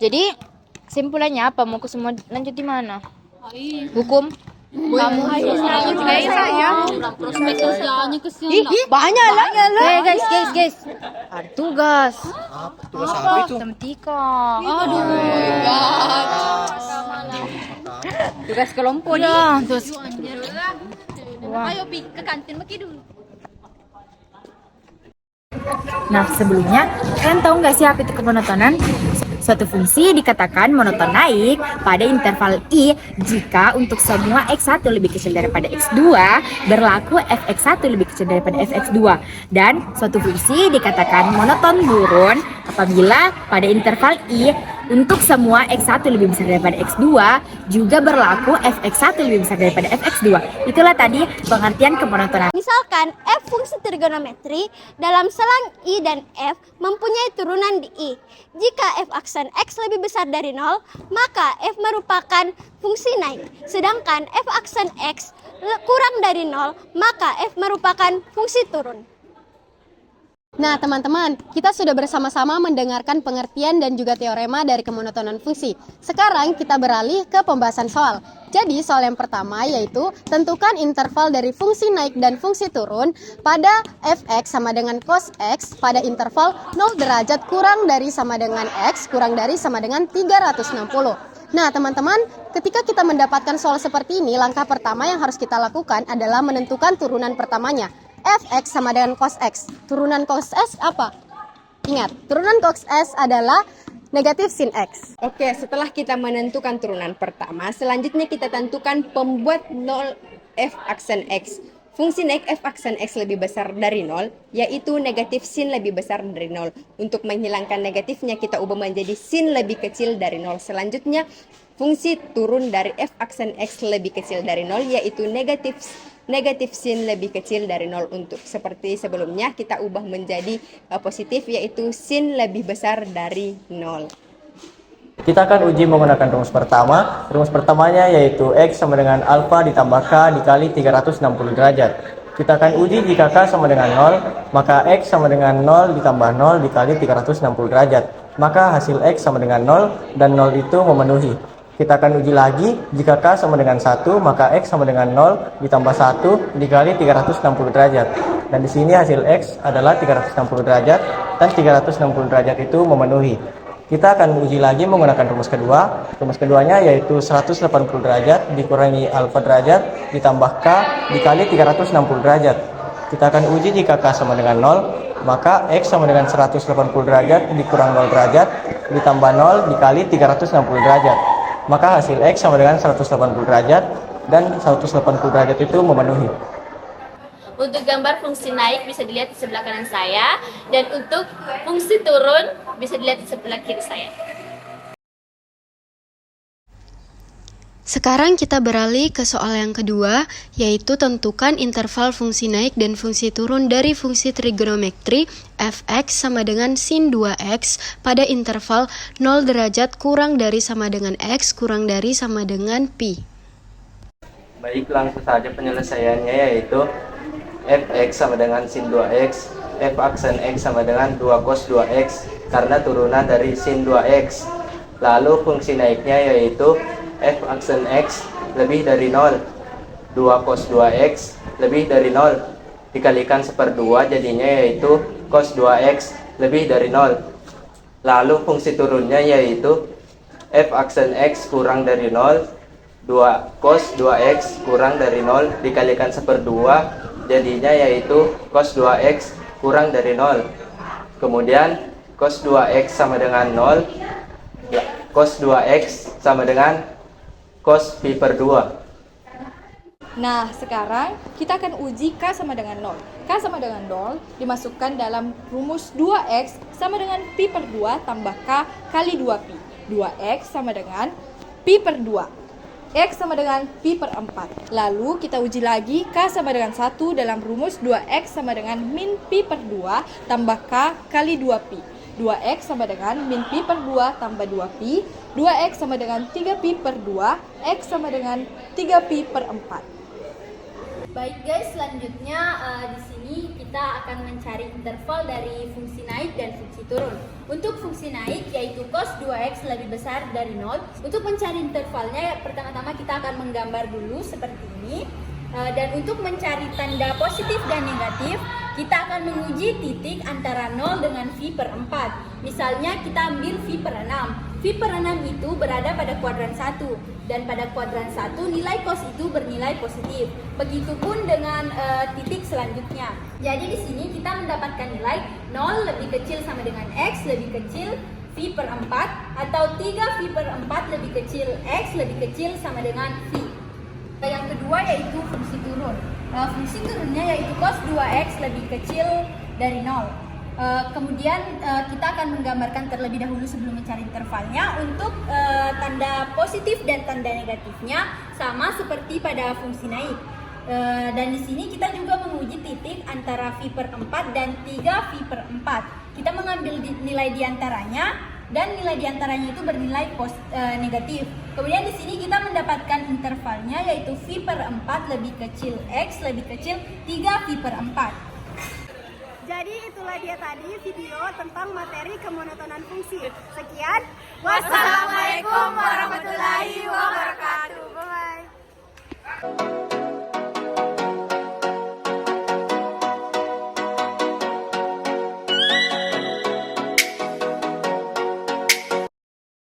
Jadi simpulannya apa? Mau ke semua lanjut di mana? Hukum? Kamu? Banyak lah. Guys. Ada tugas. Tugas apa itu? Tematika. Tugas kelompok nih. Terus. Ayo ke kantin maki dulu. Nah, sebelumnya, kalian tahu nggak sih apa itu kemonotonan? Suatu fungsi dikatakan monoton naik pada interval I jika untuk semua X1 lebih kecil daripada X2 berlaku Fx1 lebih kecil daripada Fx2. Dan suatu fungsi dikatakan monoton turun apabila pada interval I untuk semua X1 lebih besar daripada X2 juga berlaku Fx1 lebih besar daripada Fx2. Itulah tadi pengertian kemonotonan. Misalkan f fungsi trigonometri dalam selang I dan F mempunyai turunan di I. Jika f aksen X lebih besar dari 0, maka f merupakan fungsi naik. Sedangkan f aksen X kurang dari 0, maka f merupakan fungsi turun. Nah teman-teman, kita sudah bersama-sama mendengarkan pengertian dan juga teorema dari kemonotonan fungsi. Sekarang kita beralih ke pembahasan soal. Jadi soal yang pertama yaitu tentukan interval dari fungsi naik dan fungsi turun pada fx sama dengan cos x pada interval 0 derajat kurang dari sama dengan x kurang dari sama dengan 360. Nah teman-teman, ketika kita mendapatkan soal seperti ini, langkah pertama yang harus kita lakukan adalah menentukan turunan pertamanya. Fx sama dengan cos x. Turunan cos x apa? Ingat, turunan cos x adalah negatif sin x. Oke, setelah kita menentukan turunan pertama, selanjutnya kita tentukan pembuat 0 f aksen x. Fungsi naik f aksen x lebih besar dari 0, yaitu negatif sin lebih besar dari 0. Untuk menghilangkan negatifnya, kita ubah menjadi sin lebih kecil dari 0. Selanjutnya, fungsi turun dari f aksen x lebih kecil dari 0, yaitu negatif sin lebih kecil dari 0. Untuk seperti sebelumnya, kita ubah menjadi positif, yaitu sin lebih besar dari 0. Kita akan uji menggunakan rumus pertama. Rumus pertamanya yaitu X sama dengan alfa ditambah K dikali 360 derajat. Kita akan uji jika K sama dengan 0, maka X sama dengan 0 ditambah 0 dikali 360 derajat. Maka hasil X sama dengan 0 dan 0 itu memenuhi. Kita akan uji lagi jika K sama dengan 1, maka X sama dengan 0 ditambah 1 dikali 360 derajat. Dan di sini hasil X adalah 360 derajat dan 360 derajat itu memenuhi. Kita akan uji lagi menggunakan rumus kedua. Rumus keduanya yaitu 180 derajat dikurangi alfa derajat ditambah K dikali 360 derajat. Kita akan uji jika K sama dengan 0, maka X sama dengan 180 derajat dikurang 0 derajat ditambah 0 dikali 360 derajat. Maka hasil X sama dengan 180 derajat dan 180 derajat itu memenuhi. Untuk gambar fungsi naik bisa dilihat di sebelah kanan saya, dan untuk fungsi turun bisa dilihat di sebelah kiri saya. Sekarang kita beralih ke soal yang kedua, yaitu tentukan interval fungsi naik dan fungsi turun dari fungsi trigonometri fx sama dengan sin 2x pada interval 0 derajat kurang dari sama dengan x kurang dari sama dengan pi. Baik, langsung saja penyelesaiannya yaitu fx sama dengan sin 2x, f aksen x sama dengan 2 cos 2x karena turunan dari sin 2x. Lalu fungsi naiknya yaitu f aksen x lebih dari 0, 2 cos 2x lebih dari 0 dikalikan 1/2 jadinya yaitu cos 2x lebih dari 0. Lalu fungsi turunnya yaitu f aksen x kurang dari 0, 2 cos 2x kurang dari 0 dikalikan 1/2 jadinya yaitu cos 2x kurang dari 0. Kemudian cos 2x sama dengan 0, cos 2x sama dengan cos pi per 2. Nah, sekarang kita akan uji K sama dengan 0. K sama dengan 0 dimasukkan dalam rumus 2X sama dengan pi per 2 tambah K kali 2pi. 2X sama dengan pi per 2. X sama dengan pi per 4. Lalu kita uji lagi K sama dengan 1 dalam rumus 2X sama dengan min pi per 2 tambah K kali 2pi. 2X sama dengan min pi per 2 tambah 2pi. 2X sama dengan 3pi per 2. X sama dengan 3pi per 4. Baik guys, selanjutnya di sini kita akan mencari interval dari fungsi naik dan fungsi turun. Untuk fungsi naik yaitu cos 2x lebih besar dari 0. Untuk mencari intervalnya pertama-tama kita akan menggambar dulu seperti ini. Dan untuk mencari tanda positif dan negatif, kita akan menguji titik antara 0 dengan V per 4. Misalnya kita ambil V per 6. V per 6 itu berada pada kuadran 1. Dan pada kuadran 1 nilai cos itu bernilai positif. Begitupun dengan titik selanjutnya. Jadi di sini kita mendapatkan nilai 0 lebih kecil sama dengan X lebih kecil V per 4 atau 3 V per 4 lebih kecil X lebih kecil sama dengan V. Yang kedua yaitu fungsi turun. Fungsi turunnya yaitu cos 2x lebih kecil dari 0. Kemudian kita akan menggambarkan terlebih dahulu sebelum mencari intervalnya. Untuk tanda positif dan tanda negatifnya sama seperti pada fungsi naik. Dan di sini kita juga menguji titik antara V per 4 dan 3 V per 4. Kita mengambil nilai diantaranya dan nilai diantaranya itu bernilai negatif. Kemudian di sini kita mendapatkan intervalnya yaitu V per 4 lebih kecil X lebih kecil 3 V per 4. Jadi itulah dia tadi video tentang materi kemonotonan fungsi. Sekian. Wassalamualaikum warahmatullahi wabarakatuh. Bye-bye.